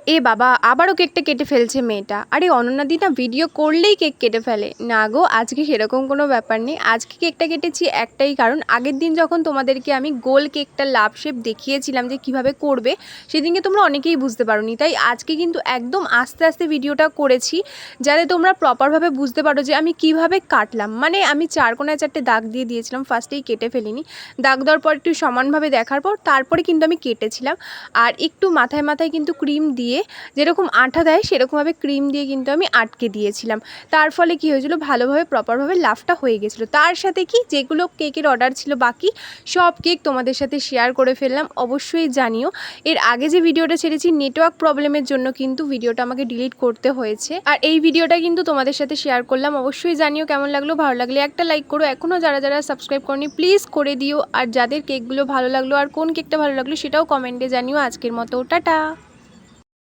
এ বাবা, আবারও কেকটা কেটে ফেলছে মেয়েটা। আরে অনন্যাদি না ভিডিও করলেই কেক কেটে ফেলে। না গো, আজকে সেরকম কোনো ব্যাপার নেই। আজকে কেকটা কেটেছি একটাই কারণ, আগের দিন যখন তোমাদেরকে আমি গোল কেকটা লাভ শেপ দেখিয়েছিলাম যে কিভাবে করবে, সেদিনকে তোমরা অনেকেই বুঝতে পারোনি। তাই আজকে কিন্তু একদম আস্তে আস্তে ভিডিওটা করেছি, যাতে তোমরা প্রপারভাবে বুঝতে পারো যে আমি কিভাবে কাটলাম। মানে আমি 4 কোণায় 4টে দাগ দিয়ে দিয়েছিলাম, ফার্স্টেই কেটে ফেলিনি। দাগ দেওয়ার পর একটু সমানভাবে দেখার পর তারপরে কিন্তু আমি কেটেছিলাম। আর একটু মাথায় মাথায় কিন্তু ক্রিম দিয়ে, যেরকম আঠা দেয় সেরকমভাবে ক্রিম দিয়ে কিন্তু আমি আটকে দিয়েছিলাম। তার ফলে কি হয়েছিল, ভালোভাবে প্রপারভাবে লাফটা হয়ে গেছিলো। তার সাথে কি যেগুলো কেকের অর্ডার ছিল বাকি সব কেক তোমাদের সাথে শেয়ার করে ফেললাম। অবশ্যই জানিও, এর আগে যে ভিডিওটা ছেড়েছি নেটওয়ার্ক প্রবলেমের জন্য কিন্তু ভিডিওটা আমাকে ডিলিট করতে হয়েছে। আর এই ভিডিওটা কিন্তু তোমাদের সাথে শেয়ার করলাম। অবশ্যই জানিও কেমন লাগলো। ভালো লাগলে একটা লাইক করো। এখনও যারা যারা সাবস্ক্রাইব করনি প্লিজ করে দিও। আর যাদের কেকগুলো ভালো লাগলো আর কোন কেকটা ভালো লাগলো সেটাও কমেন্টে জানিও। আজকের মতো টাটা।